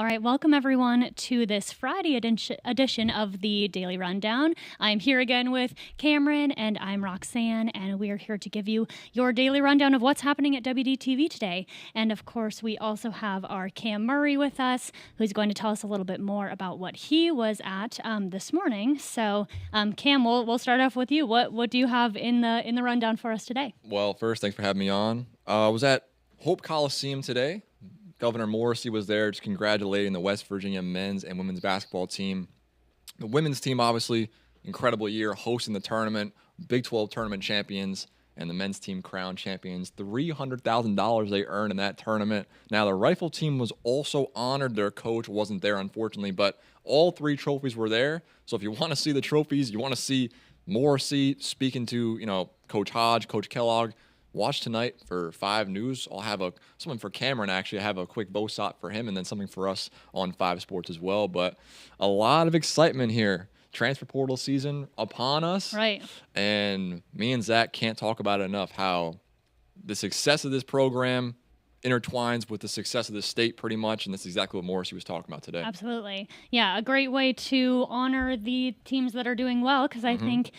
All right, welcome everyone to this Friday edition of the Daily Rundown. I'm here again with Cameron and I'm Roxanne, and we are here to give you your daily rundown of what's happening at WDTV today. And of course, we also have our Cam Murray with us, who's going to tell us a little bit more about what he was at this morning. So, Cam, we'll start off with you. What do you have in the rundown for us today? Well, first, thanks for having me on. I was at Hope Coliseum today. Governor Morrissey was there just congratulating the West Virginia men's and women's basketball team. The women's team, obviously, incredible year, hosting the tournament, Big 12 tournament champions, and the men's team crowned champions. $300,000 they earned in that tournament. Now, the rifle team was also honored. Their coach wasn't there, unfortunately, but all three trophies were there. So if you want to see the trophies, you want to see Morrissey speaking to, Coach Hodge, Coach Kellogg, watch tonight for 5 News. I'll have something for Cameron, actually. I have a quick bow shot for him and then something for us on 5 Sports as well. But a lot of excitement here. Transfer portal season upon us. Right. And me and Zach can't talk about it enough how the success of this program intertwines with the success of the state pretty much, and that's exactly what Morrissey was talking about today. Absolutely. Yeah, a great way to honor the teams that are doing well, because I think,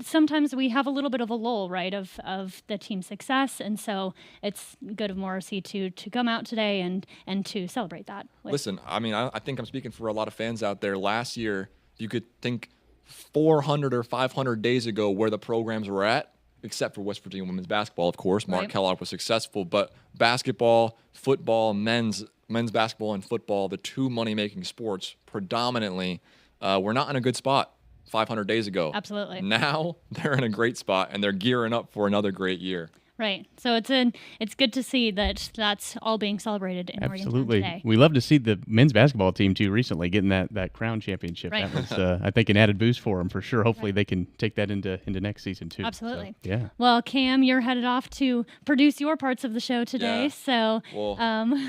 sometimes we have a little bit of a lull, right, of the team's success, and so it's good of Morrissey to come out today and to celebrate that. Listen, I think I'm speaking for a lot of fans out there. Last year, you could think 400 or 500 days ago where the programs were at, except for West Virginia women's basketball, of course. Mark Kellogg was successful, but basketball, football, men's basketball and football, the two money-making sports predominantly, were not in a good spot 500 days ago. Absolutely. Now they're in a great spot, and they're gearing up for another great year. Right. So it's good to see that that's all being celebrated in Morgantown today. We love to see the men's basketball team, too, recently getting that crown championship. Right. That was, I think, an added boost for them for sure. Hopefully they can take that into next season, too. Absolutely. So, yeah. Well, Cam, you're headed off to produce your parts of the show today. Yeah. So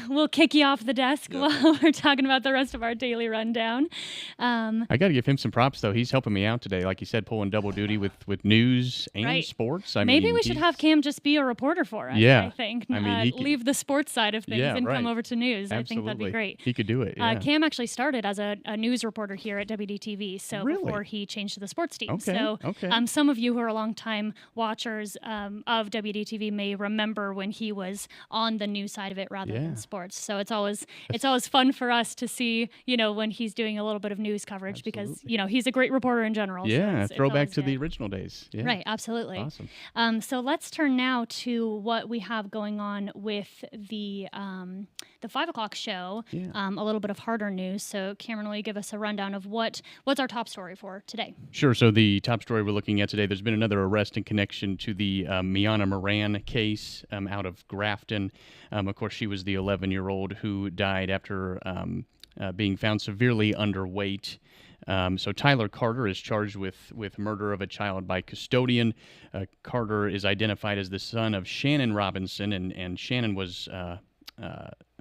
we'll kick you off the desk while we're talking about the rest of our daily rundown. I got to give him some props, though. He's helping me out today, like you said, pulling double duty with news and sports. Maybe we should have Cam just be a reporter for us, yeah. I think. He leave the sports side of things and right. come over to news. Absolutely. I think that'd be great. He could do it, yeah. Cam actually started as a news reporter here at WDTV, so before he changed to the sports team. Okay. So okay. Some of you who are longtime watchers of WDTV may remember when he was on the news side of it rather than sports. So it's always fun for us to see, when he's doing a little bit of news coverage because, he's a great reporter in general. Yeah, so throwback to the original days. Yeah. Right, absolutely. Awesome. So let's turn now to what we have going on with the 5 o'clock show. Yeah. A little bit of harder news. So Cameron, will you give us a rundown of what's our top story for today? Sure. So the top story we're looking at today, there's been another arrest in connection to the Miana Moran case out of Grafton. Of course, she was the 11-year-old who died after being found severely underweight. So Tyler Carter is charged with murder of a child by custodian. Carter is identified as the son of Shannon Robinson, and Shannon was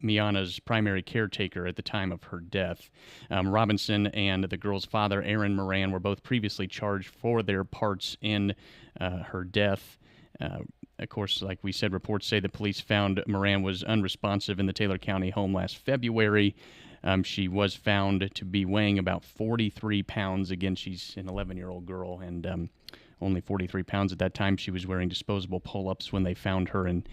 Miana's primary caretaker at the time of her death. Robinson and the girl's father, Aaron Moran, were both previously charged for their parts in her death. Of course, like we said, reports say the police found Moran was unresponsive in the Taylor County home last February. She was found to be weighing about 43 pounds. Again, she's an 11-year-old girl, and only 43 pounds at that time. She was wearing disposable pull-ups when they found her, and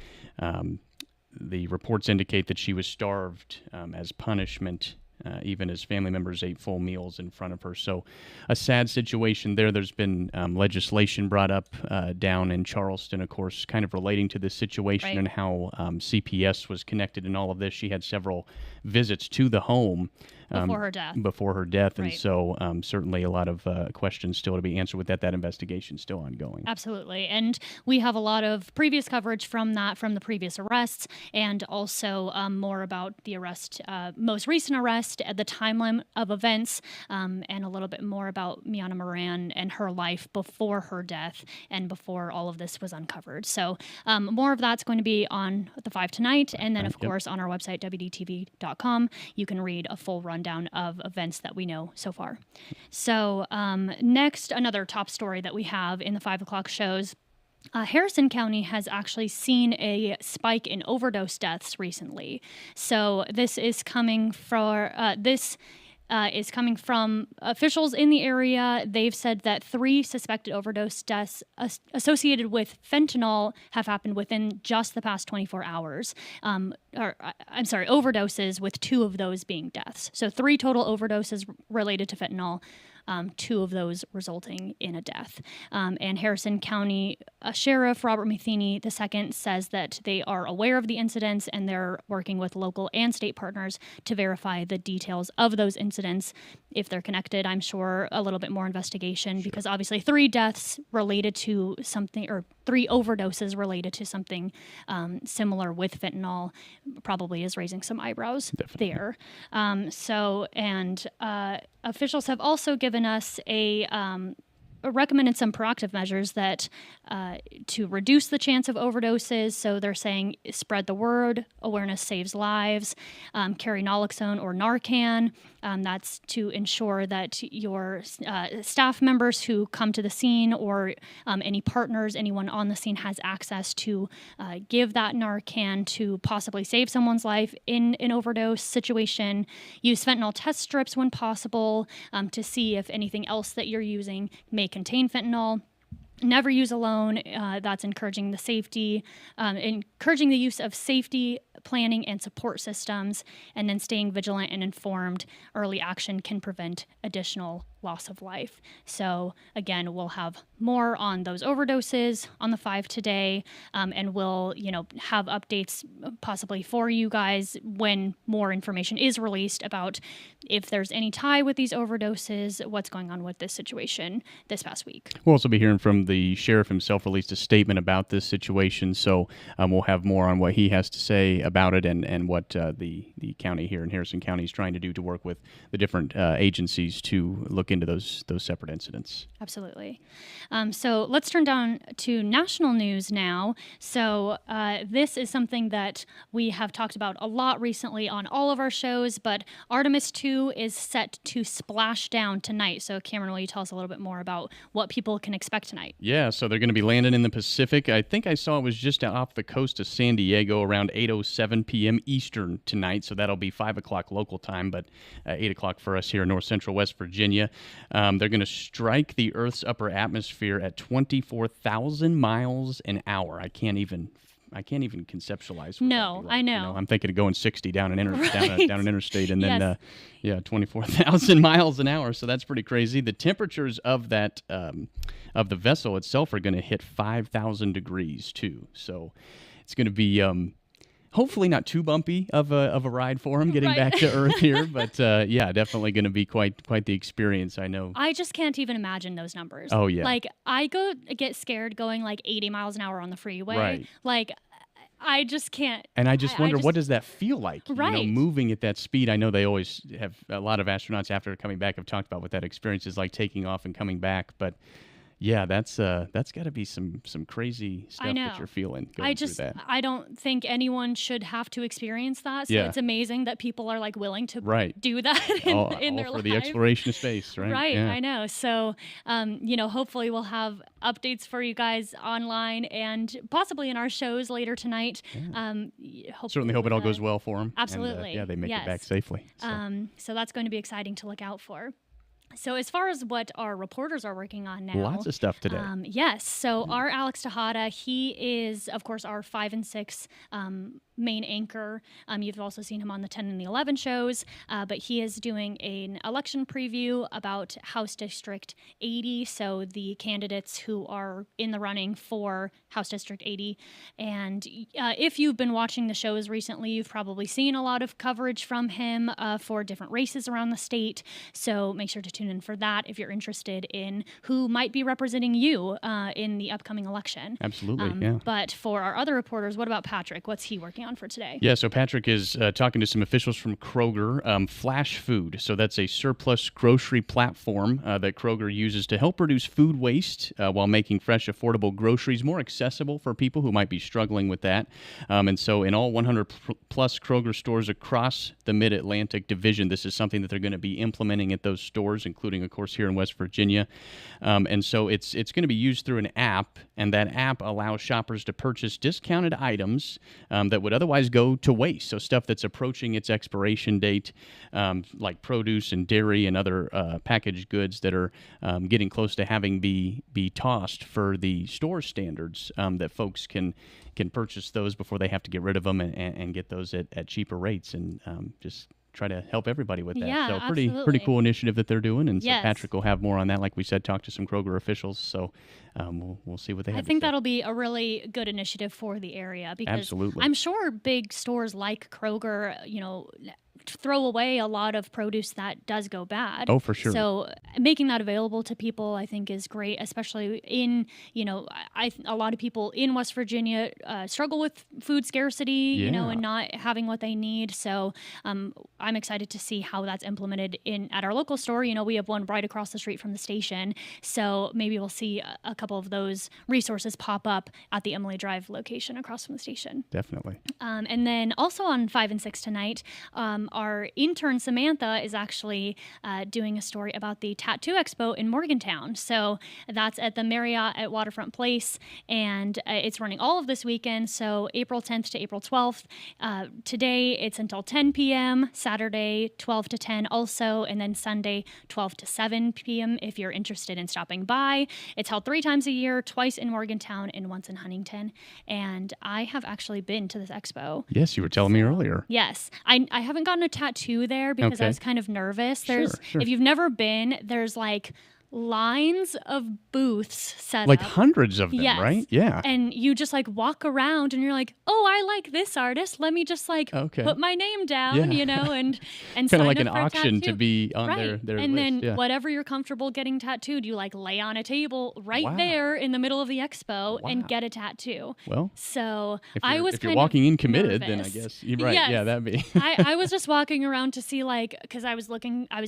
the reports indicate that she was starved as punishment, even as family members ate full meals in front of her. So a sad situation there. There's been legislation brought up down in Charleston, of course, kind of relating to this situation and how CPS was connected in all of this. She had several visits to the home before her death. And so certainly a lot of questions still to be answered with that. That investigation still ongoing. Absolutely. And we have a lot of previous coverage from the previous arrests, and also more about the most recent arrest at the timeline of events, and a little bit more about Miana Moran and her life before her death and before all of this was uncovered. So more of that's going to be on the 5 tonight, and then, of course, on our website, WDTV.com, you can read a full rundown of events that we know so far. So next, another top story that we have in the 5 o'clock shows Harrison County has actually seen a spike in overdose deaths recently. So this is coming from officials in the area. They've said that 3 suspected overdose deaths associated with fentanyl have happened within just the past 24 hours. Overdoses, with 2 of those being deaths. So 3 total overdoses related to fentanyl. 2 of those resulting in a death. And Harrison County Sheriff Robert Matheny II says that they are aware of the incidents and they're working with local and state partners to verify the details of those incidents. If they're connected, I'm sure a little bit more investigation, because obviously 3 deaths related to something, or 3 overdoses related to something similar with fentanyl probably is raising some eyebrows there. Officials have also given us recommended some proactive measures that to reduce the chance of overdoses. So they're saying spread the word, awareness saves lives, carry naloxone or Narcan. That's to ensure that your staff members who come to the scene, or any partners, anyone on the scene, has access to give that Narcan to possibly save someone's life in an overdose situation. Use fentanyl test strips when possible to see if anything else that you're using may contain fentanyl. Never use alone. That's encouraging the use of safety planning and support systems, and then staying vigilant and informed. Early action can prevent additional loss of life. So again, we'll have more on those overdoses on the 5 today, and we'll have updates possibly for you guys when more information is released about if there's any tie with these overdoses, what's going on with this situation this past week. We'll also be hearing from the sheriff himself. Released a statement about this situation, so we'll have more on what he has to say about it, and what the county here in Harrison County is trying to do to work with the different agencies to look into those separate incidents. Absolutely. So let's turn down to national news now. So this is something that we have talked about a lot recently on all of our shows, but Artemis 2 is set to splash down tonight. So Cameron, will you tell us a little bit more about what people can expect tonight? Yeah, so they're going to be landing in the Pacific. I think I saw it was just off the coast of San Diego around 8:07 p.m. Eastern tonight, so that'll be 5 o'clock local time, but 8 o'clock for us here in north central West Virginia. They're going to strike the Earth's upper atmosphere at 24,000 miles an hour. I can't even conceptualize. No, like, I know. I'm thinking of going 60 down an Right. down an interstate, and then Yes. 24,000 miles an hour. So that's pretty crazy. The temperatures of that of the vessel itself are going to hit 5,000 degrees too. So it's going to be hopefully not too bumpy of a ride for him getting Right. back to Earth here, but definitely going to be quite the experience. I know. I just can't even imagine those numbers. Oh, yeah. Like, I get scared going like 80 miles an hour on the freeway. Right. Like, I just can't. And I just wonder, just- what does that feel like? Right. Moving at that speed. I know they always have, a lot of astronauts after coming back have talked about what that experience is like, taking off and coming back. But yeah, that's got to be some crazy stuff know. that you're feeling going through that. I don't think anyone should have to experience that. So Yeah. it's amazing that people are like willing to Right. do that in all their for life. the exploration of space, right? Right, Yeah. I know. So, hopefully we'll have updates for you guys online and possibly in our shows later tonight. Certainly hope it all goes well for them. Absolutely. And, they make Yes. it back safely. So. So that's going to be exciting to look out for. So as far as what our reporters are working on now, Lots of stuff today. Yes. So our Alex Tejada, he is, of course, our 5 and 6 main anchor. You've also seen him on the 10 and the 11 shows, but he is doing an election preview about House District 80. So the candidates who are in the running for House District 80. And if you've been watching the shows recently, you've probably seen a lot of coverage from him for different races around the state. So make sure to tune in for that if you're interested in who might be representing you in the upcoming election. Absolutely, yeah. But for our other reporters, what about Patrick? What's he working on down for today. Yeah, so Patrick is talking to some officials from Kroger. Flash Food, so that's a surplus grocery platform that Kroger uses to help reduce food waste while making fresh, affordable groceries more accessible for people who might be struggling with that. And so in all 100 plus Kroger stores across the Mid-Atlantic division, this is something that they're going to be implementing at those stores, including, of course, here in West Virginia. And so it's going to be used through an app, and that app allows shoppers to purchase discounted items that would otherwise go to waste. So stuff that's approaching its expiration date, like produce and dairy and other packaged goods that are getting close to having be tossed for the store standards, that folks can purchase those before they have to get rid of them and get those at cheaper rates, and just try to help everybody with that. Yeah, so pretty absolutely. cool initiative that they're doing. And so Yes. Patrick will have more on that. Like we said, talk to some Kroger officials. So we'll see what they have I to think say. that'll be a really good initiative for the area because Absolutely. I'm sure big stores like Kroger, throw away a lot of produce that does go bad. Oh, for sure. So making that available to people, I think, is great, especially in, a lot of people in West Virginia struggle with food scarcity, Yeah. and not having what they need. So I'm excited to see how that's implemented at our local store. We have one right across the street from the station. So maybe we'll see a couple of those resources pop up at the Emily Drive location across from the station. Definitely. And then also on 5 and 6 tonight, our intern Samantha is actually doing a story about the Tattoo Expo in Morgantown. So that's at the Marriott at Waterfront Place, and it's running all of this weekend. So April 10th to April 12th. Today it's until 10 p.m., Saturday 12 to 10 also, and then Sunday 12 to 7 p.m. if you're interested in stopping by. It's held 3 times a year, twice in Morgantown and once in Huntington. And I have actually been to this expo. Yes, you were telling me earlier. Yes. I haven't gotten a tattoo there because Okay. I was kind of nervous. Sure. If you've never been, there's like lines of booths set Like up. hundreds of them, Yes. right? Yeah. And you just like walk around and you're like, oh, I like this artist. Let me just like Okay. put my name down, Yeah. and Kind sign of like up an for a auction to tattoo. be on Right. their and list. then Yeah. whatever you're comfortable getting tattooed, you like lay on a table right Wow. there in the middle of the expo Wow. and get a tattoo. Well, So if I you're, was if you're kind walking of in committed, then I nervous. guess you're right. Yes. Yeah, that'd be I was just walking around to see because I was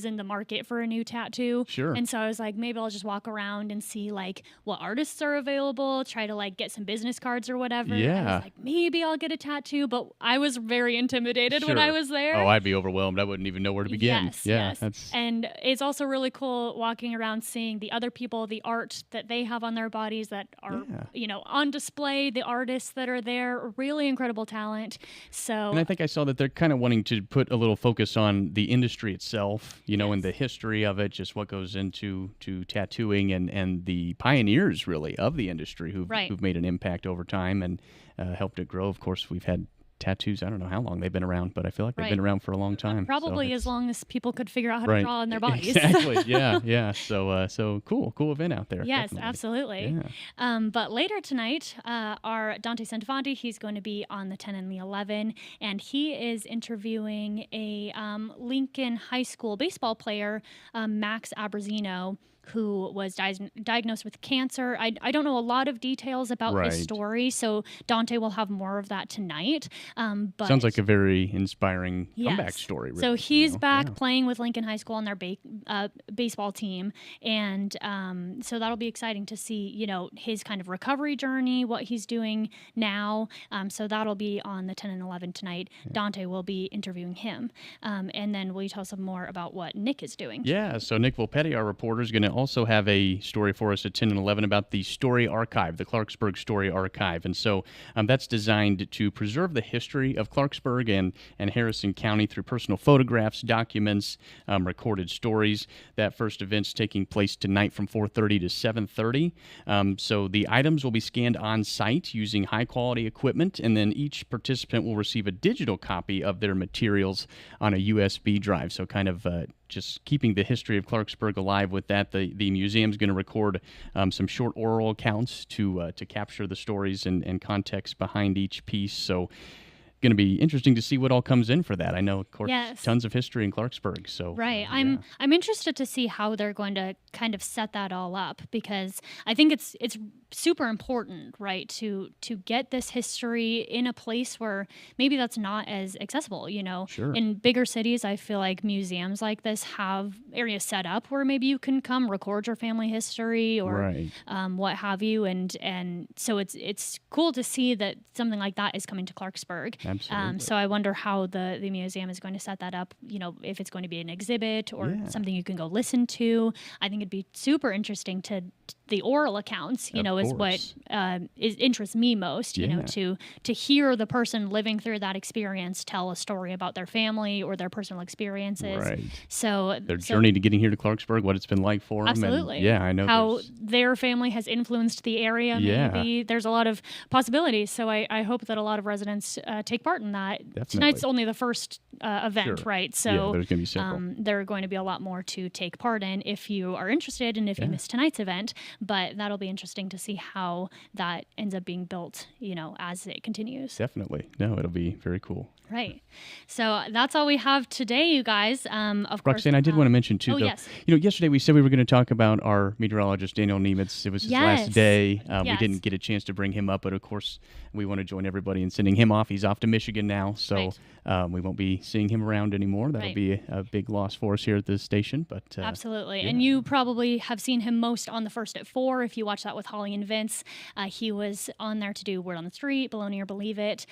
in the market for a new tattoo. Sure. And so I was like, maybe I'll just walk around and see like what artists are available, try to like get some business cards or whatever. I Yeah. was like, maybe I'll get a tattoo, but I was very intimidated when I Sure. was there. Oh, I'd be overwhelmed. I wouldn't even know where to begin. Yes, yeah, yes. that's And it's also really cool walking around seeing the other people, the art that they have on their bodies that are, Yeah. on display, the artists that are there, really incredible talent. So And I think I saw that they're kind of wanting to put a little focus on the industry itself, and the history of it, just what goes into tattooing and the pioneers really of the industry Right. who've made an impact over time and helped it grow. Of course, we've had tattoos. I don't know how long they've been around, but I feel like they've Right. been around for a long time. probably as long as people could figure out how to Right. draw on their bodies. Exactly. Yeah. So cool event out there. Yes, definitely. absolutely. Yeah. But later tonight, our Dante Santavanti, he's going to be on the 10 and the 11, and he is interviewing a Lincoln High School baseball player, Max Abrazino, who was diagnosed with cancer. I don't know a lot of details about Right. his story, so Dante will have more of that tonight. But Sounds like a very inspiring comeback Yes. story. Really, So he's back Yeah. playing with Lincoln High School on their baseball team, and so that'll be exciting to see, his kind of recovery journey, what he's doing now. So that'll be on the 10 and 11 tonight. Dante will be interviewing him, and then will you tell us some more about what Nick is doing? Yeah, so Nick Volpetti, our reporter, is going to also have a story for us at 10 and 11 about the Story Archive, the Clarksburg Story Archive. And so that's designed to preserve the history of Clarksburg and Harrison County through personal photographs, documents, recorded stories. That first event's taking place tonight from 4:30 to 7:30. So the items will be scanned on site using high-quality equipment, and then each participant will receive a digital copy of their materials on a USB drive. So kind of just keeping the history of Clarksburg alive with that. The museum's going to record some short oral accounts to capture the stories and context behind each piece. So going to be interesting to see what all comes in for that. I know, of course, Yes. tons of history in Clarksburg. So Right. yeah. I'm interested to see how they're going to kind of set that all up, because I think it's super important, right? To get this history in a place where maybe that's not as accessible. Sure. In bigger cities, I feel like museums like this have areas set up where maybe you can come record your family history or Right. what have you, and so it's cool to see that something like that is coming to Clarksburg. Absolutely. So I wonder how the museum is going to set that up. If it's going to be an exhibit or Yeah. something you can go listen to. I think it'd be super interesting to the oral accounts. Is what course. interests me most. Yeah. To hear the person living through that experience tell a story about their family or their personal experiences. Right. So Their journey to getting here to Clarksburg, what it's been like for them. Absolutely. And yeah, I know. how there's- their family has influenced the area. Yeah. Maybe there's a lot of possibilities. So I hope that a lot of residents take part in that. Definitely. Tonight's only the first event, Sure. right? Yeah, So there's going to be several. there are going to be a lot more to take part in if you are interested and if you Yeah. miss tonight's event. But that'll be interesting to see how that ends up being built, as it continues. Definitely. No, it'll be very cool. Right. So that's all we have today, you guys. Of course. Roxanne, I did want to mention too, oh, though. yes. Yesterday we said we were going to talk about our meteorologist Daniel Nemitz. It was his last Yes. day. We Yes. didn't get a chance to bring him up, but of course we want to join everybody in sending him off. He's off to Michigan now, so we won't be seeing him around anymore. That'll Right. be a big loss for us here at the station. But Absolutely. yeah. And you probably have seen him most on The First at 4 if you watch that with Holly and Vince. He was on there to do Word on the Street, Baloney or Believe It,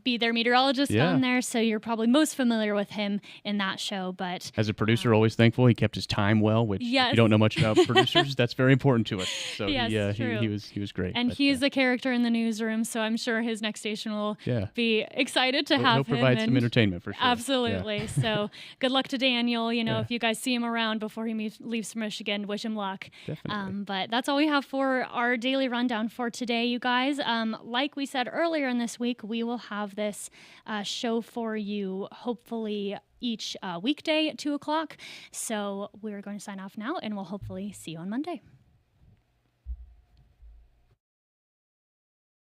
be their meteorologist Yeah. on there. So you're probably most familiar with him in that show. But as a producer, always thankful he kept his time well. Which if Yes. you don't know much about producers, that's very important to us. So Yes, true. he was great. and But, he's a character in the newsroom, so I'm sure his next station will yeah. be excited to He'll have provide him. some and- entertainment for sure. Yeah. Absolutely. So good luck to Daniel. Yeah. If you guys see him around before he leaves for Michigan, wish him luck. Definitely. But that's all we have for our daily rundown for today, you guys. Like we said earlier in this week, we will have this show for you hopefully each weekday at 2 o'clock. So we're going to sign off now, and we'll hopefully see you on Monday.